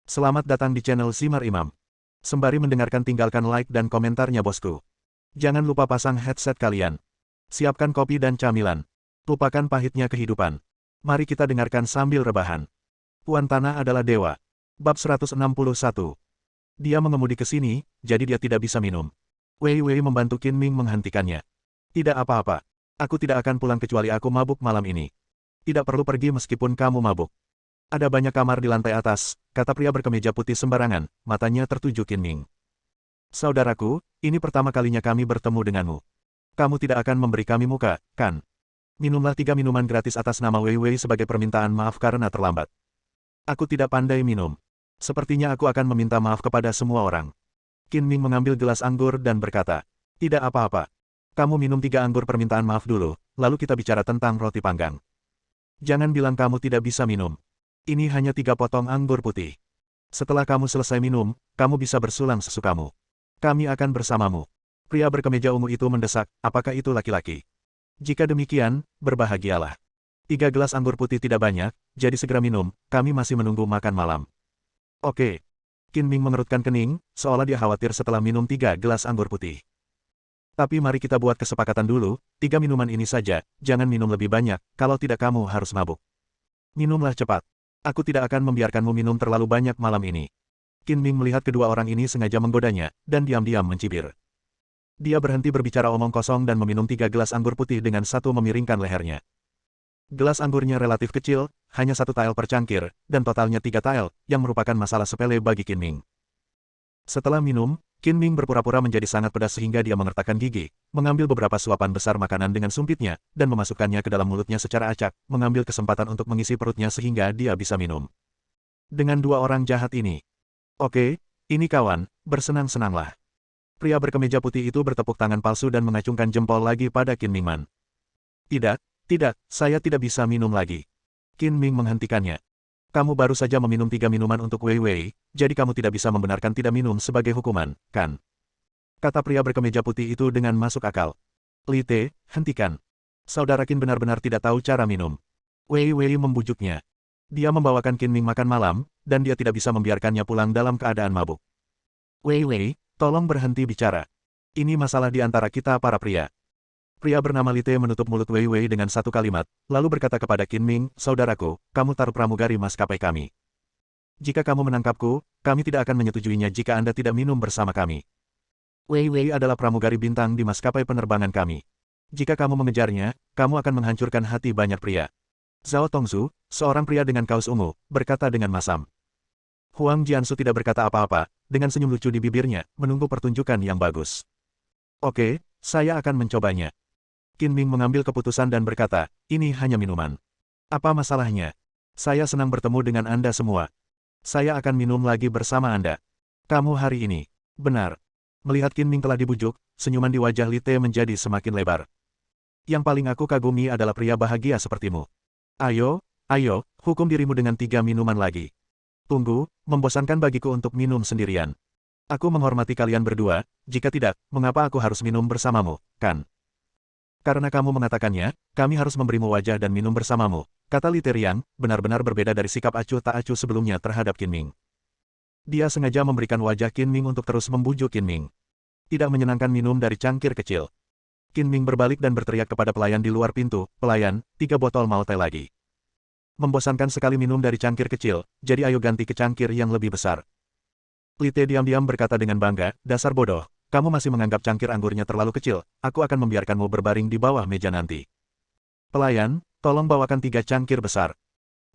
Selamat datang di channel Simar Imam. Sembari mendengarkan tinggalkan like dan komentarnya bosku. Jangan lupa pasang headset kalian. Siapkan kopi dan camilan. Lupakan pahitnya kehidupan. Mari kita dengarkan sambil rebahan. Tuan Tanah adalah dewa. Bab 161. Dia mengemudi ke sini, jadi dia tidak bisa minum. Wei Wei membantu Qin Ming menghentikannya. Tidak apa-apa. Aku tidak akan pulang kecuali aku mabuk malam ini. Tidak perlu pergi meskipun kamu mabuk. Ada banyak kamar di lantai atas, kata pria berkemeja putih sembarangan, matanya tertuju Qin Ming. Saudaraku, ini pertama kalinya kami bertemu denganmu. Kamu tidak akan memberi kami muka, kan? Minumlah 3 minuman gratis atas nama Wei Wei sebagai permintaan maaf karena terlambat. Aku tidak pandai minum. Sepertinya aku akan meminta maaf kepada semua orang. Qin Ming mengambil gelas anggur dan berkata, tidak apa-apa. Kamu minum 3 anggur permintaan maaf dulu, lalu kita bicara tentang roti panggang. Jangan bilang kamu tidak bisa minum. Ini hanya 3 potong anggur putih. Setelah kamu selesai minum, kamu bisa bersulang sesukamu. Kami akan bersamamu. Pria berkemeja ungu itu mendesak, apakah itu laki-laki? Jika demikian, berbahagialah. 3 gelas anggur putih tidak banyak, jadi segera minum, kami masih menunggu makan malam. Oke. Qin Ming mengerutkan kening, seolah dia khawatir setelah minum 3 gelas anggur putih. Tapi mari kita buat kesepakatan dulu, 3 minuman ini saja, jangan minum lebih banyak, kalau tidak kamu harus mabuk. Minumlah cepat. Aku tidak akan membiarkanmu minum terlalu banyak malam ini. Qin Ming melihat kedua orang ini sengaja menggodanya, dan diam-diam mencibir. Dia berhenti berbicara omong kosong dan meminum 3 gelas anggur putih dengan satu memiringkan lehernya. Gelas anggurnya relatif kecil, hanya 1 tael per cangkir, dan totalnya 3 tael, yang merupakan masalah sepele bagi Qin Ming. Setelah minum, Qin Ming berpura-pura menjadi sangat pedas sehingga dia mengertakkan gigi, mengambil beberapa suapan besar makanan dengan sumpitnya, dan memasukkannya ke dalam mulutnya secara acak, mengambil kesempatan untuk mengisi perutnya sehingga dia bisa minum. Dengan 2 orang jahat ini. Oke, ini kawan, bersenang-senanglah. Pria berkemeja putih itu bertepuk tangan palsu dan mengacungkan jempol lagi pada Qin Ming Man. Tidak, saya tidak bisa minum lagi. Qin Ming menghentikannya. Kamu baru saja meminum 3 minuman untuk Wei Wei, jadi kamu tidak bisa membenarkan tidak minum sebagai hukuman, kan? Kata pria berkemeja putih itu dengan masuk akal. Li Te, hentikan. Saudara Qin benar-benar tidak tahu cara minum. Wei Wei membujuknya. Dia membawakan Qin Ming makan malam, dan dia tidak bisa membiarkannya pulang dalam keadaan mabuk. Wei Wei, tolong berhenti bicara. Ini masalah di antara kita para pria. Pria bernama Li Te menutup mulut Wei Wei dengan satu kalimat, lalu berkata kepada Qin Ming, saudaraku, kamu taruh pramugari maskapai kami. Jika kamu menangkapku, kami tidak akan menyetujuinya jika Anda tidak minum bersama kami. Wei Wei adalah pramugari bintang di maskapai penerbangan kami. Jika kamu mengejarnya, kamu akan menghancurkan hati banyak pria. Zhao Tongzu, seorang pria dengan kaos ungu, berkata dengan masam. Huang Jiansu tidak berkata apa-apa, dengan senyum lucu di bibirnya, menunggu pertunjukan yang bagus. Oke, saya akan mencobanya. Qin Ming mengambil keputusan dan berkata, ini hanya minuman. Apa masalahnya? Saya senang bertemu dengan Anda semua. Saya akan minum lagi bersama Anda. Kamu hari ini. Benar. Melihat Qin Ming telah dibujuk, senyuman di wajah Li Te menjadi semakin lebar. Yang paling aku kagumi adalah pria bahagia sepertimu. Ayo, hukum dirimu dengan 3 minuman lagi. Tunggu, membosankan bagiku untuk minum sendirian. Aku menghormati kalian berdua, jika tidak, mengapa aku harus minum bersamamu, kan? Karena kamu mengatakannya, kami harus memberimu wajah dan minum bersamamu, kata Li Te Riang, benar-benar berbeda dari sikap acuh tak acuh sebelumnya terhadap Qin Ming. Dia sengaja memberikan wajah Qin Ming untuk terus membujuk Qin Ming. Tidak menyenangkan minum dari cangkir kecil. Qin Ming berbalik dan berteriak kepada pelayan di luar pintu, pelayan, 3 botol malte lagi. Membosankan sekali minum dari cangkir kecil, jadi ayo ganti ke cangkir yang lebih besar. Li Te diam-diam berkata dengan bangga, dasar bodoh. Kamu masih menganggap cangkir anggurnya terlalu kecil, aku akan membiarkanmu berbaring di bawah meja nanti. Pelayan, tolong bawakan 3 cangkir besar.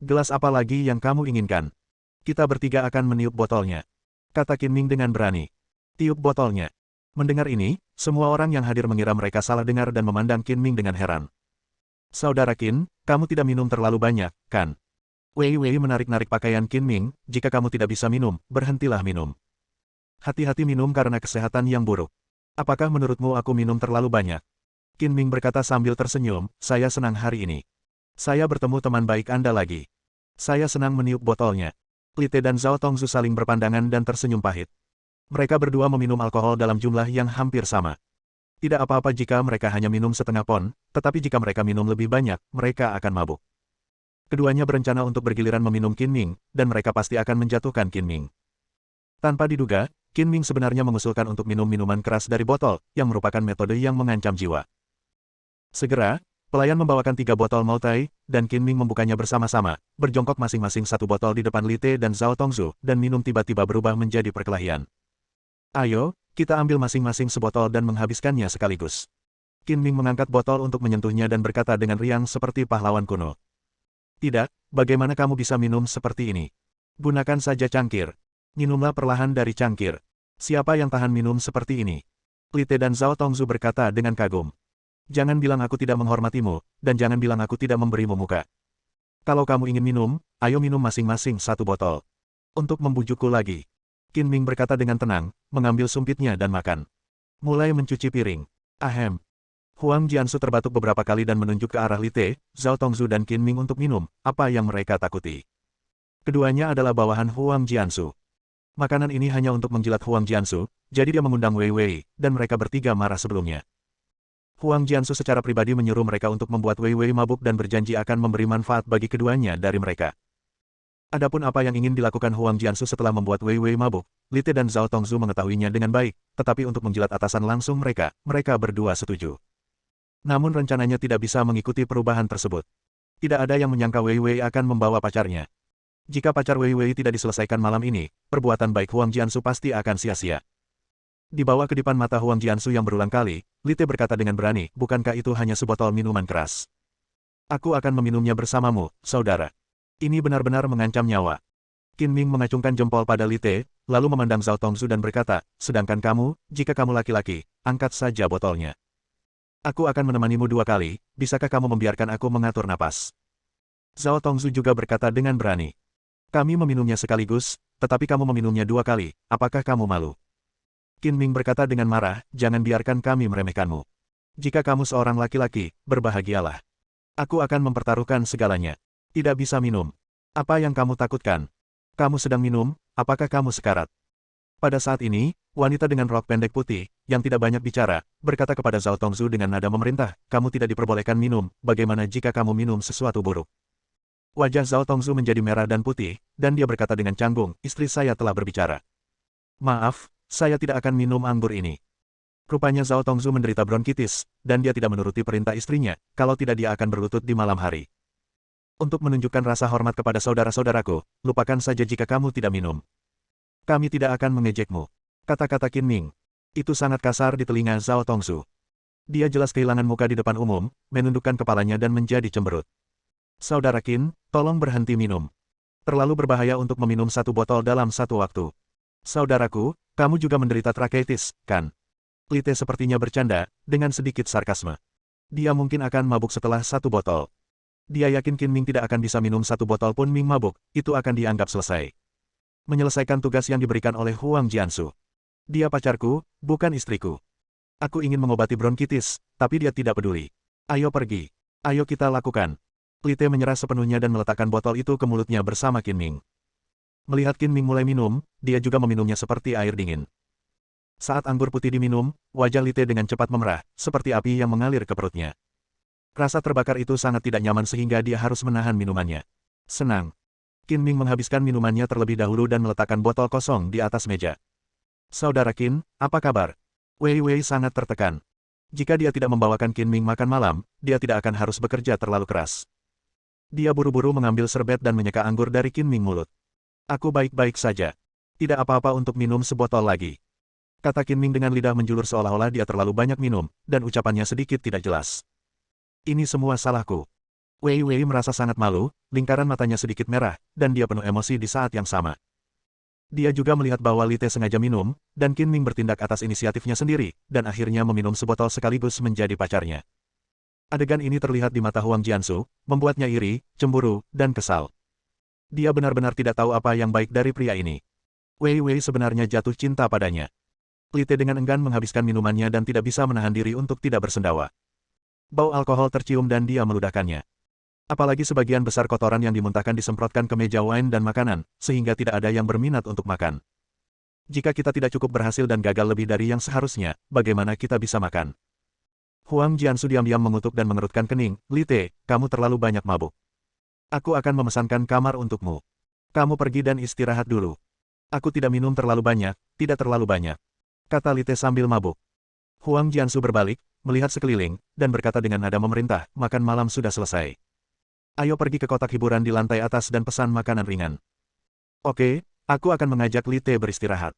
Gelas apa lagi yang kamu inginkan? Kita bertiga akan meniup botolnya. Kata Qin Ming dengan berani. Tiup botolnya. Mendengar ini, semua orang yang hadir mengira mereka salah dengar dan memandang Qin Ming dengan heran. Saudara Qin, kamu tidak minum terlalu banyak, kan? Wei Wei menarik-narik pakaian Qin Ming, jika kamu tidak bisa minum, berhentilah minum. Hati-hati minum karena kesehatan yang buruk. Apakah menurutmu aku minum terlalu banyak? Qin Ming berkata sambil tersenyum, saya senang hari ini. Saya bertemu teman baik Anda lagi. Saya senang meniup botolnya. Li Te dan Zhao Tongzu saling berpandangan dan tersenyum pahit. Mereka berdua meminum alkohol dalam jumlah yang hampir sama. Tidak apa-apa jika mereka hanya minum setengah pon, tetapi jika mereka minum lebih banyak, mereka akan mabuk. Keduanya berencana untuk bergiliran meminum Qinming, dan mereka pasti akan menjatuhkan Qinming. Tanpa diduga, Qinming sebenarnya mengusulkan untuk minum minuman keras dari botol, yang merupakan metode yang mengancam jiwa. Segera, pelayan membawakan 3 botol Moutai, dan Qinming membukanya bersama-sama, berjongkok masing-masing 1 botol di depan Li Te dan Zhao Tongzhu, dan minum tiba-tiba berubah menjadi perkelahian. Ayo, kita ambil masing-masing sebotol dan menghabiskannya sekaligus. Qinming mengangkat botol untuk menyentuhnya dan berkata dengan riang seperti pahlawan kuno. Tidak, bagaimana kamu bisa minum seperti ini? Gunakan saja cangkir. Minumlah perlahan dari cangkir. Siapa yang tahan minum seperti ini? Li Te dan Zhao Tongzhu berkata dengan kagum. Jangan bilang aku tidak menghormatimu, dan jangan bilang aku tidak memberimu muka. Kalau kamu ingin minum, ayo minum masing-masing 1 botol. Untuk membujukku lagi. Qinming berkata dengan tenang, mengambil sumpitnya dan makan. Mulai mencuci piring. Ahem. Huang Jiansu terbatuk beberapa kali dan menunjuk ke arah Li Te, Zhao Tongzhu dan Qinming untuk minum, apa yang mereka takuti. Keduanya adalah bawahan Huang Jiansu. Makanan ini hanya untuk menjilat Huang Jiansu, jadi dia mengundang Wei Wei, dan mereka bertiga marah sebelumnya. Huang Jiansu secara pribadi menyuruh mereka untuk membuat Wei Wei mabuk dan berjanji akan memberi manfaat bagi keduanya dari mereka. Adapun apa yang ingin dilakukan Huang Jiansu setelah membuat Wei Wei mabuk, Li Te dan Zhao Tongzhu mengetahuinya dengan baik, tetapi untuk menjilat atasan langsung mereka berdua setuju. Namun rencananya tidak bisa mengikuti perubahan tersebut. Tidak ada yang menyangka Wei Wei akan membawa pacarnya. Jika pacar Wei Wei tidak diselesaikan malam ini, perbuatan baik Huang Jiansu pasti akan sia-sia. Di bawah kedipan mata Huang Jiansu yang berulang kali, Li Te berkata dengan berani, bukankah itu hanya sebotol minuman keras? Aku akan meminumnya bersamamu, saudara. Ini benar-benar mengancam nyawa. Qinming mengacungkan jempol pada Li Te, lalu memandang Zhao Tongzhu dan berkata, sedangkan kamu, jika kamu laki-laki, angkat saja botolnya. Aku akan menemanimu 2 kali, bisakah kamu membiarkan aku mengatur napas? Zhao Tongzhu juga berkata dengan berani. Kami meminumnya sekaligus, tetapi kamu meminumnya 2 kali, apakah kamu malu? Qinming berkata dengan marah, jangan biarkan kami meremehkanmu. Jika kamu seorang laki-laki, berbahagialah. Aku akan mempertaruhkan segalanya. Tidak bisa minum. Apa yang kamu takutkan? Kamu sedang minum, apakah kamu sekarat? Pada saat ini, wanita dengan rok pendek putih, yang tidak banyak bicara, berkata kepada Zhao Tongzhu dengan nada memerintah, kamu tidak diperbolehkan minum, bagaimana jika kamu minum sesuatu buruk? Wajah Zhao Tongzhu menjadi merah dan putih, dan dia berkata dengan canggung, istri saya telah berbicara. Maaf, saya tidak akan minum anggur ini. Rupanya Zhao Tongzhu menderita bronkitis, dan dia tidak menuruti perintah istrinya, kalau tidak dia akan berlutut di malam hari. Untuk menunjukkan rasa hormat kepada saudara-saudaraku, lupakan saja jika kamu tidak minum. Kami tidak akan mengejekmu. Kata-kata Qinming. Itu sangat kasar di telinga Zhao Tongzhu. Dia jelas kehilangan muka di depan umum, menundukkan kepalanya dan menjadi cemberut. Saudara Qin, tolong berhenti minum. Terlalu berbahaya untuk meminum 1 botol dalam 1 waktu. Saudaraku, kamu juga menderita trakeitis, kan? Li Te sepertinya bercanda, dengan sedikit sarkasme. Dia mungkin akan mabuk setelah 1 botol. Dia yakin Qinming tidak akan bisa minum 1 botol pun Ming mabuk, itu akan dianggap selesai. Menyelesaikan tugas yang diberikan oleh Huang Jiansu. Dia pacarku, bukan istriku. Aku ingin mengobati bronkitis, tapi dia tidak peduli. Ayo pergi. Ayo kita lakukan. Li Te menyerah sepenuhnya dan meletakkan botol itu ke mulutnya bersama Qinming. Melihat Qinming mulai minum, dia juga meminumnya seperti air dingin. Saat anggur putih diminum, wajah Li Te dengan cepat memerah, seperti api yang mengalir ke perutnya. Rasa terbakar itu sangat tidak nyaman sehingga dia harus menahan minumannya. Senang. Qinming menghabiskan minumannya terlebih dahulu dan meletakkan botol kosong di atas meja. Saudara Qin, apa kabar? Wei Wei sangat tertekan. Jika dia tidak membawakan Qinming makan malam, dia tidak akan harus bekerja terlalu keras. Dia buru-buru mengambil serbet dan menyeka anggur dari Qinming mulut. Aku baik-baik saja. Tidak apa-apa untuk minum sebotol lagi. Kata Qinming dengan lidah menjulur seolah-olah dia terlalu banyak minum, dan ucapannya sedikit tidak jelas. Ini semua salahku. Wei Wei merasa sangat malu, lingkaran matanya sedikit merah, dan dia penuh emosi di saat yang sama. Dia juga melihat bahwa Li Te sengaja minum, dan Qinming bertindak atas inisiatifnya sendiri, dan akhirnya meminum sebotol sekaligus menjadi pacarnya. Adegan ini terlihat di mata Huang Jiansu, membuatnya iri, cemburu, dan kesal. Dia benar-benar tidak tahu apa yang baik dari pria ini. Wei Wei sebenarnya jatuh cinta padanya. Li Te dengan enggan menghabiskan minumannya dan tidak bisa menahan diri untuk tidak bersendawa. Bau alkohol tercium dan dia meludahkannya. Apalagi sebagian besar kotoran yang dimuntahkan disemprotkan ke meja wine dan makanan, sehingga tidak ada yang berminat untuk makan. Jika kita tidak cukup berhasil dan gagal lebih dari yang seharusnya, bagaimana kita bisa makan? Huang Jiansu diam-diam mengutuk dan mengerutkan kening, Li Te, kamu terlalu banyak mabuk. Aku akan memesankan kamar untukmu. Kamu pergi dan istirahat dulu. Aku tidak minum terlalu banyak, tidak terlalu banyak, kata Lite sambil mabuk. Huang Jiansu berbalik, melihat sekeliling, dan berkata dengan nada memerintah, makan malam sudah selesai. Ayo pergi ke kotak hiburan di lantai atas dan pesan makanan ringan. Oke, aku akan mengajak Lite beristirahat.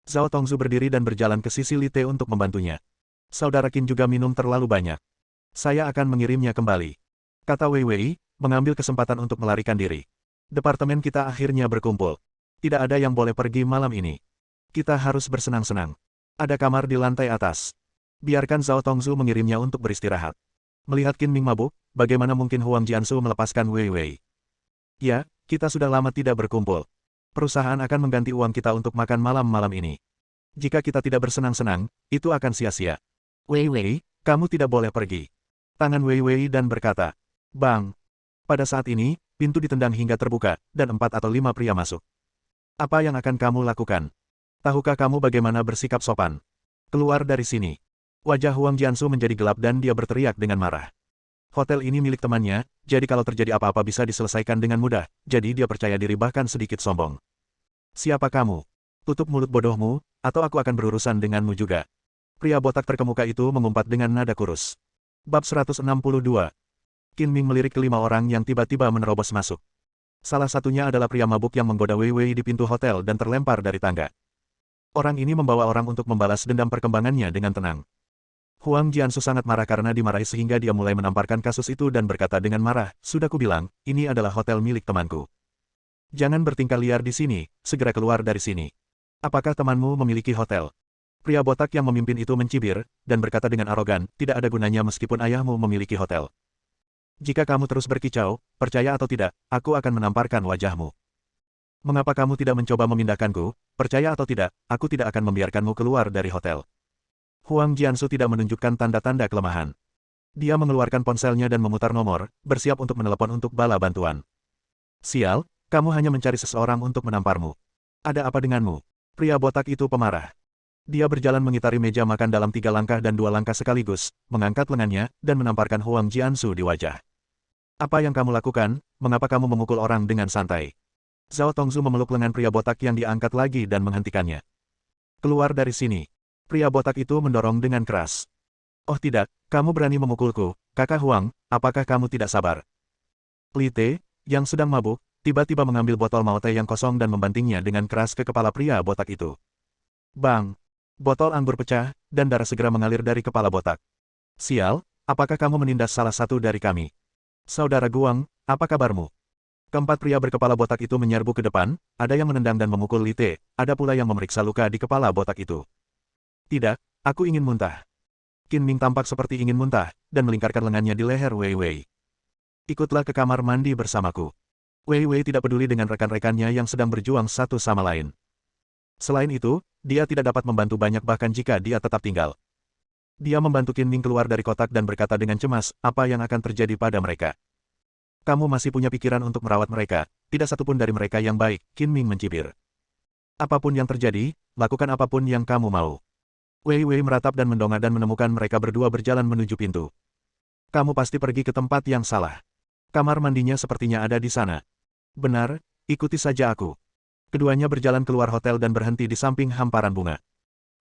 Zhao Tongzu berdiri dan berjalan ke sisi Lite untuk membantunya. Saudara Qin juga minum terlalu banyak. Saya akan mengirimnya kembali, kata Wei Wei, mengambil kesempatan untuk melarikan diri. Departemen kita akhirnya berkumpul. Tidak ada yang boleh pergi malam ini. Kita harus bersenang-senang. Ada kamar di lantai atas. Biarkan Zhao Tongzu mengirimnya untuk beristirahat. Melihat Qin Ming mabuk, bagaimana mungkin Huang Jiansu melepaskan Wei Wei? Ya, kita sudah lama tidak berkumpul. Perusahaan akan mengganti uang kita untuk makan malam-malam ini. Jika kita tidak bersenang-senang, itu akan sia-sia. Wei Wei, kamu tidak boleh pergi. Tangan Wei Wei dan berkata, Bang. Pada saat ini, pintu ditendang hingga terbuka, dan 4 atau 5 pria masuk. Apa yang akan kamu lakukan? Tahukah kamu bagaimana bersikap sopan? Keluar dari sini. Wajah Huang Jiansu menjadi gelap dan dia berteriak dengan marah. Hotel ini milik temannya, jadi kalau terjadi apa-apa bisa diselesaikan dengan mudah, jadi dia percaya diri bahkan sedikit sombong. Siapa kamu? Tutup mulut bodohmu, atau aku akan berurusan denganmu juga. Pria botak terkemuka itu mengumpat dengan nada kurus. Bab 162. Qin Ming melirik ke 5 orang yang tiba-tiba menerobos masuk. Salah satunya adalah pria mabuk yang menggoda Wei Wei di pintu hotel dan terlempar dari tangga. Orang ini membawa orang untuk membalas dendam perkembangannya dengan tenang. Huang Jiansu sangat marah karena dimarahi sehingga dia mulai menamparkan kasus itu dan berkata dengan marah, sudah kubilang, ini adalah hotel milik temanku. Jangan bertingkah liar di sini, segera keluar dari sini. Apakah temanmu memiliki hotel? Pria botak yang memimpin itu mencibir, dan berkata dengan arogan, tidak ada gunanya meskipun ayahmu memiliki hotel. Jika kamu terus berkicau, percaya atau tidak, aku akan menamparkan wajahmu. Mengapa kamu tidak mencoba memindahkanku? Percaya atau tidak, aku tidak akan membiarkanmu keluar dari hotel. Huang Jiansu tidak menunjukkan tanda-tanda kelemahan. Dia mengeluarkan ponselnya dan memutar nomor, bersiap untuk menelepon untuk bala bantuan. Sial, kamu hanya mencari seseorang untuk menamparmu. Ada apa denganmu? Pria botak itu pemarah. Dia berjalan mengitari meja makan dalam 3 langkah dan 2 langkah sekaligus, mengangkat lengannya, dan menamparkan Huang Jiansu di wajah. Apa yang kamu lakukan? Mengapa kamu memukul orang dengan santai? Zhao Tongzu memeluk lengan pria botak yang diangkat lagi dan menghentikannya. Keluar dari sini. Pria botak itu mendorong dengan keras. Oh tidak, kamu berani memukulku, kakak Huang, apakah kamu tidak sabar? Lite, yang sedang mabuk, tiba-tiba mengambil botol maote yang kosong dan membantingnya dengan keras ke kepala pria botak itu. Bang! Botol anggur pecah, dan darah segera mengalir dari kepala botak. Sial, apakah kamu menindas salah satu dari kami? Saudara Guang, apa kabarmu? Keempat pria berkepala botak itu menyerbu ke depan, ada yang menendang dan memukul Lite, ada pula yang memeriksa luka di kepala botak itu. Tidak, aku ingin muntah. Qin Ming tampak seperti ingin muntah, dan melingkarkan lengannya di leher Wei Wei. Ikutlah ke kamar mandi bersamaku. Wei Wei tidak peduli dengan rekan-rekannya yang sedang berjuang satu sama lain. Selain itu, dia tidak dapat membantu banyak bahkan jika dia tetap tinggal. Dia membantu Qin Ming keluar dari kotak dan berkata dengan cemas, apa yang akan terjadi pada mereka. Kamu masih punya pikiran untuk merawat mereka, tidak satupun dari mereka yang baik, Qin Ming mencibir. Apapun yang terjadi, lakukan apapun yang kamu mau. Wei Wei meratap dan mendongak dan menemukan mereka berdua berjalan menuju pintu. Kamu pasti pergi ke tempat yang salah. Kamar mandinya sepertinya ada di sana. Benar, ikuti saja aku. Keduanya berjalan keluar hotel dan berhenti di samping hamparan bunga.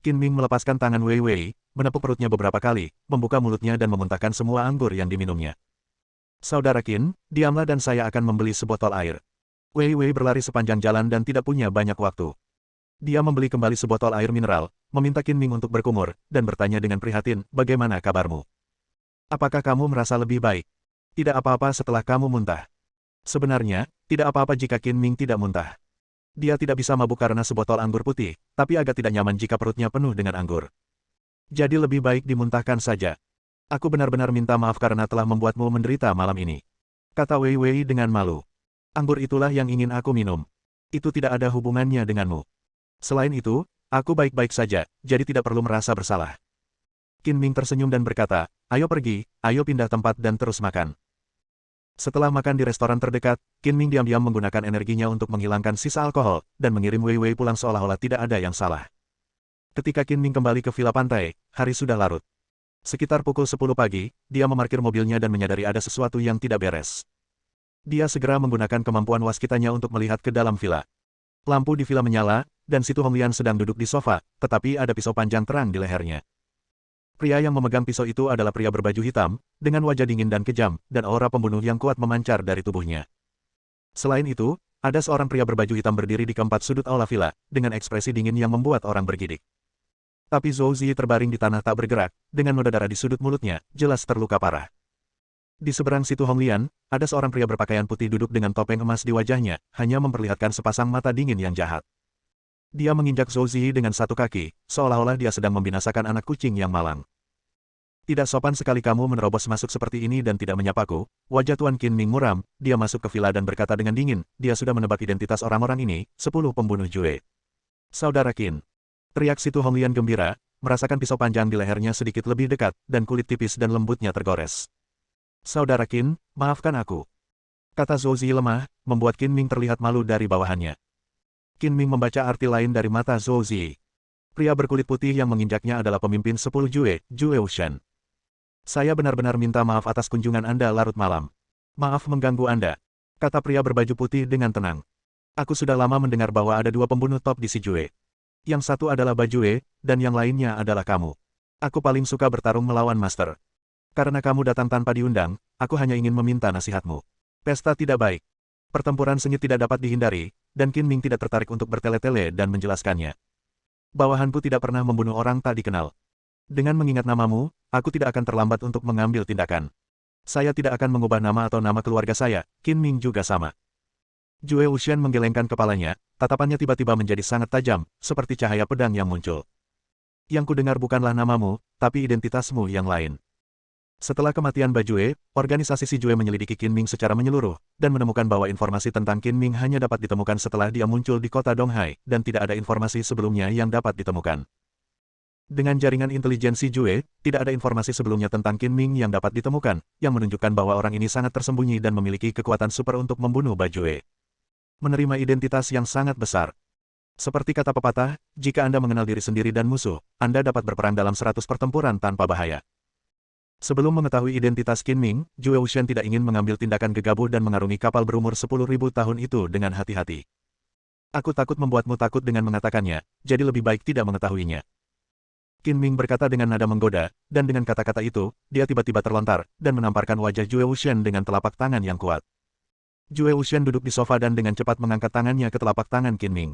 Qin Ming melepaskan tangan Wei Wei, menepuk perutnya beberapa kali, membuka mulutnya dan memuntahkan semua anggur yang diminumnya. Saudara Qin, diamlah dan saya akan membeli sebotol air. Wei Wei berlari sepanjang jalan dan tidak punya banyak waktu. Dia membeli kembali sebotol air mineral, meminta Qin Ming untuk berkumur, dan bertanya dengan prihatin, bagaimana kabarmu? Apakah kamu merasa lebih baik? Tidak apa-apa setelah kamu muntah. Sebenarnya, tidak apa-apa jika Qin Ming tidak muntah. Dia tidak bisa mabuk karena sebotol anggur putih, tapi agak tidak nyaman jika perutnya penuh dengan anggur. Jadi lebih baik dimuntahkan saja. Aku benar-benar minta maaf karena telah membuatmu menderita malam ini. Kata Wei Wei dengan malu. Anggur itulah yang ingin aku minum. Itu tidak ada hubungannya denganmu. Selain itu, aku baik-baik saja, jadi tidak perlu merasa bersalah. Qin Ming tersenyum dan berkata, ayo pergi, ayo pindah tempat dan terus makan. Setelah makan di restoran terdekat, Qin Ming diam-diam menggunakan energinya untuk menghilangkan sisa alkohol, dan mengirim Wei Wei pulang seolah-olah tidak ada yang salah. Ketika Qin Ming kembali ke villa pantai, hari sudah larut. Sekitar pukul 10 pagi, dia memarkir mobilnya dan menyadari ada sesuatu yang tidak beres. Dia segera menggunakan kemampuan waskitanya untuk melihat ke dalam villa. Lampu di villa menyala, dan Situ Honglian sedang duduk di sofa, tetapi ada pisau panjang terang di lehernya. Pria yang memegang pisau itu adalah pria berbaju hitam, dengan wajah dingin dan kejam, dan aura pembunuh yang kuat memancar dari tubuhnya. Selain itu, ada seorang pria berbaju hitam berdiri di keempat sudut aula villa, dengan ekspresi dingin yang membuat orang bergidik. Tapi Zhou Ziyi terbaring di tanah tak bergerak, dengan noda darah di sudut mulutnya, jelas terluka parah. Di seberang Situ Honglian, ada seorang pria berpakaian putih duduk dengan topeng emas di wajahnya, hanya memperlihatkan sepasang mata dingin yang jahat. Dia menginjak Zhou Ziyi dengan satu kaki, seolah-olah dia sedang membinasakan anak kucing yang malang. Tidak sopan sekali kamu menerobos masuk seperti ini dan tidak menyapaku. Wajah Tuan Qin Ming muram, dia masuk ke villa dan berkata dengan dingin, dia sudah menebak identitas orang-orang ini, 10 pembunuh Jue. Saudara Qin. Teriak Situ Honglian gembira, merasakan pisau panjang di lehernya sedikit lebih dekat, dan kulit tipis dan lembutnya tergores. Saudara Qin, maafkan aku. Kata Zhou Ziyi lemah, membuat Qin Ming terlihat malu dari bawahannya. Qin Ming membaca arti lain dari mata Zhou Ziyi. Pria berkulit putih yang menginjaknya adalah pemimpin 10 Jue, Jue Wuxian. Saya benar-benar minta maaf atas kunjungan Anda larut malam. Maaf mengganggu Anda, kata pria berbaju putih dengan tenang. Aku sudah lama mendengar bahwa ada 2 pembunuh top di si Jue. Yang satu adalah Bajue, dan yang lainnya adalah kamu. Aku paling suka bertarung melawan Master. Karena kamu datang tanpa diundang, aku hanya ingin meminta nasihatmu. Pesta tidak baik. Pertempuran sengit tidak dapat dihindari, dan Qin Ming tidak tertarik untuk bertele-tele dan menjelaskannya. Bawahanku tidak pernah membunuh orang tak dikenal. Dengan mengingat namamu, aku tidak akan terlambat untuk mengambil tindakan. Saya tidak akan mengubah nama atau nama keluarga saya, Qin Ming juga sama. Jue Wuxian menggelengkan kepalanya, tatapannya tiba-tiba menjadi sangat tajam, seperti cahaya pedang yang muncul. Yang kudengar bukanlah namamu, tapi identitasmu yang lain. Setelah kematian Bajue, organisasi si Jue menyelidiki Qin Ming secara menyeluruh, dan menemukan bahwa informasi tentang Qin Ming hanya dapat ditemukan setelah dia muncul di kota Donghai, dan tidak ada informasi sebelumnya yang dapat ditemukan. Dengan jaringan intelijen si Jue, tidak ada informasi sebelumnya tentang Qin Ming yang dapat ditemukan, yang menunjukkan bahwa orang ini sangat tersembunyi dan memiliki kekuatan super untuk membunuh Bajue. Menerima identitas yang sangat besar. Seperti kata pepatah, jika Anda mengenal diri sendiri dan musuh, Anda dapat berperang dalam 100 pertempuran tanpa bahaya. Sebelum mengetahui identitas Qin Ming, Jue Wuxian tidak ingin mengambil tindakan gegabah dan mengarungi kapal berumur 10.000 tahun itu dengan hati-hati. Aku takut membuatmu takut dengan mengatakannya, jadi lebih baik tidak mengetahuinya. Qin Ming berkata dengan nada menggoda, dan dengan kata-kata itu, dia tiba-tiba terlontar, dan menamparkan wajah Jue Wuxian dengan telapak tangan yang kuat. Jue Wuxian duduk di sofa dan dengan cepat mengangkat tangannya ke telapak tangan Qin Ming.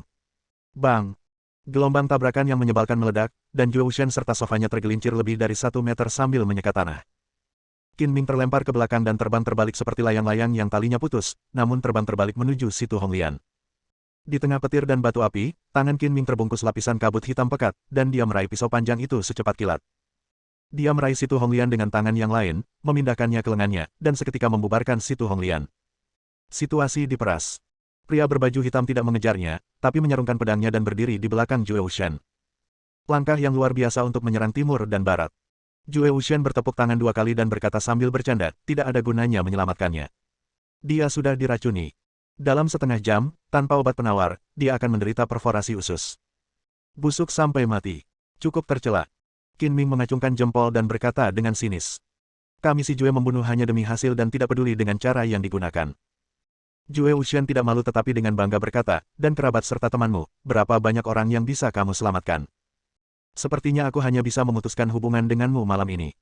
Bang! Gelombang tabrakan yang menyebalkan meledak, dan Jue Wuxian serta sofanya tergelincir lebih dari 1 meter sambil menyeka tanah. Qin Ming terlempar ke belakang dan terbang terbalik seperti layang-layang yang talinya putus, namun terbang terbalik menuju Situ Honglian. Di tengah petir dan batu api, tangan Qin Ming terbungkus lapisan kabut hitam pekat, dan dia meraih pisau panjang itu secepat kilat. Dia meraih Situ Honglian dengan tangan yang lain, memindahkannya ke lengannya, dan seketika membubarkan Situ Honglian. Situasi diperas. Pria berbaju hitam tidak mengejarnya, tapi menyarungkan pedangnya dan berdiri di belakang Jue Wuxian. Langkah yang luar biasa untuk menyerang timur dan barat. Jue Wuxian bertepuk tangan 2 kali dan berkata sambil bercanda, tidak ada gunanya menyelamatkannya. Dia sudah diracuni. Dalam setengah jam, tanpa obat penawar, dia akan menderita perforasi usus. Busuk sampai mati. Cukup tercela. Qin Ming mengacungkan jempol dan berkata dengan sinis. Kami si Jue membunuh hanya demi hasil dan tidak peduli dengan cara yang digunakan. Jue Wuxian tidak malu tetapi dengan bangga berkata, dan kerabat serta temanmu, berapa banyak orang yang bisa kamu selamatkan. Sepertinya aku hanya bisa memutuskan hubungan denganmu malam ini.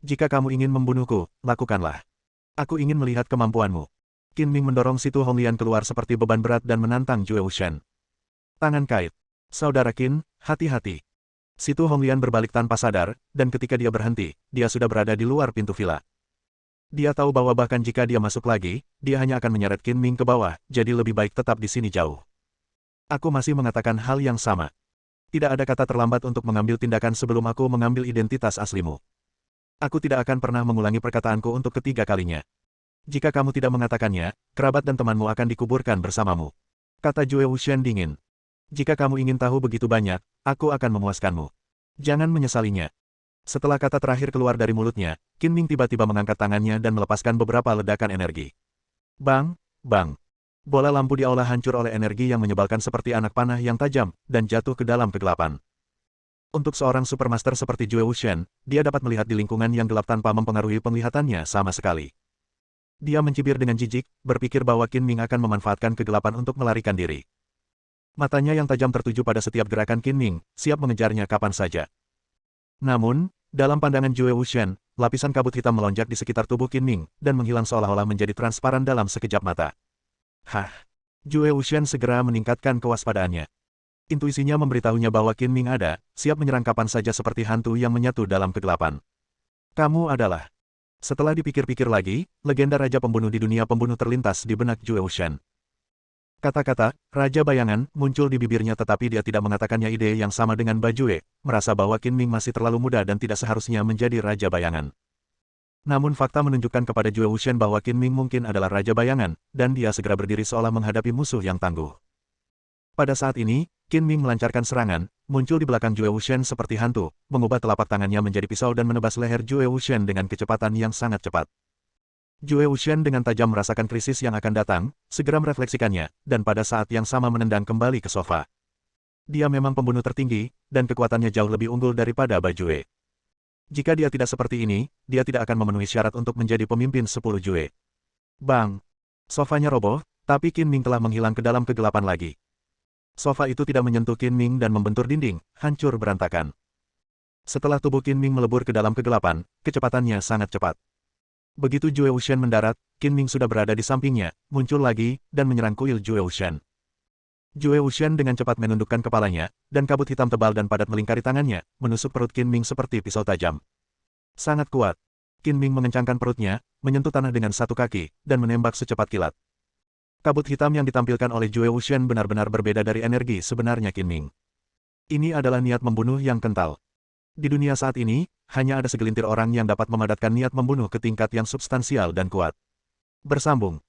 Jika kamu ingin membunuhku, lakukanlah. Aku ingin melihat kemampuanmu. Qin Ming mendorong Situ Honglian keluar seperti beban berat dan menantang Jue Wuxian. Tangan kait. Saudara Qin, hati-hati. Situ Honglian berbalik tanpa sadar, dan ketika dia berhenti, dia sudah berada di luar pintu villa. Dia tahu bahwa bahkan jika dia masuk lagi, dia hanya akan menyeret Qin Ming ke bawah, jadi lebih baik tetap di sini jauh. Aku masih mengatakan hal yang sama. Tidak ada kata terlambat untuk mengambil tindakan sebelum aku mengambil identitas aslimu. Aku tidak akan pernah mengulangi perkataanku untuk ketiga kalinya. Jika kamu tidak mengatakannya, kerabat dan temanmu akan dikuburkan bersamamu. Kata Jue Wuxian dingin. Jika kamu ingin tahu begitu banyak, aku akan memuaskanmu. Jangan menyesalinya. Setelah kata terakhir keluar dari mulutnya, Qin Ming tiba-tiba mengangkat tangannya dan melepaskan beberapa ledakan energi. Bang, bang. Bola lampu di aula hancur oleh energi yang menyebalkan seperti anak panah yang tajam, dan jatuh ke dalam kegelapan. Untuk seorang supermaster seperti Jue Wuxian, dia dapat melihat di lingkungan yang gelap tanpa mempengaruhi penglihatannya sama sekali. Dia mencibir dengan jijik, berpikir bahwa Qin Ming akan memanfaatkan kegelapan untuk melarikan diri. Matanya yang tajam tertuju pada setiap gerakan Qin Ming, siap mengejarnya kapan saja. Namun, dalam pandangan Jue Wuxian, lapisan kabut hitam melonjak di sekitar tubuh Qin Ming, dan menghilang seolah-olah menjadi transparan dalam sekejap mata. Hah! Jue Wuxian segera meningkatkan kewaspadaannya. Intuisinya memberitahunya bahwa Qin Ming ada, siap menyerang kapan saja seperti hantu yang menyatu dalam kegelapan. Kamu adalah... Setelah dipikir-pikir lagi, legenda Raja Pembunuh di dunia pembunuh terlintas di benak Jue Wuxian. Kata-kata, Raja Bayangan, muncul di bibirnya tetapi dia tidak mengatakannya. Ide yang sama dengan Bajue, merasa bahwa Qin Ming masih terlalu muda dan tidak seharusnya menjadi Raja Bayangan. Namun fakta menunjukkan kepada Jue Wuxian bahwa Qin Ming mungkin adalah Raja Bayangan, dan dia segera berdiri seolah menghadapi musuh yang tangguh. Pada saat ini, Qin Ming melancarkan serangan, muncul di belakang Jue Wuxian seperti hantu, mengubah telapak tangannya menjadi pisau dan menebas leher Jue Wuxian dengan kecepatan yang sangat cepat. Jue Wuxian dengan tajam merasakan krisis yang akan datang, segera merefleksikannya, dan pada saat yang sama menendang kembali ke sofa. Dia memang pembunuh tertinggi, dan kekuatannya jauh lebih unggul daripada Bajue. Jika dia tidak seperti ini, dia tidak akan memenuhi syarat untuk menjadi pemimpin 10 Jue. Bang! Sofanya roboh, tapi Qin Ming telah menghilang ke dalam kegelapan lagi. Sofa itu tidak menyentuh Qin Ming dan membentur dinding, hancur berantakan. Setelah tubuh Qin Ming melebur ke dalam kegelapan, kecepatannya sangat cepat. Begitu Jue Wuxian mendarat, Qin Ming sudah berada di sampingnya, muncul lagi, dan menyerang kuil Jue Wuxian. Jue Wuxian dengan cepat menundukkan kepalanya, dan kabut hitam tebal dan padat melingkari tangannya, menusuk perut Qin Ming seperti pisau tajam. Sangat kuat. Qin Ming mengencangkan perutnya, menyentuh tanah dengan satu kaki, dan menembak secepat kilat. Kabut hitam yang ditampilkan oleh Jue Wuxian benar-benar berbeda dari energi sebenarnya Qin Ming. Ini adalah niat membunuh yang kental. Di dunia saat ini, hanya ada segelintir orang yang dapat memadatkan niat membunuh ke tingkat yang substansial dan kuat. Bersambung.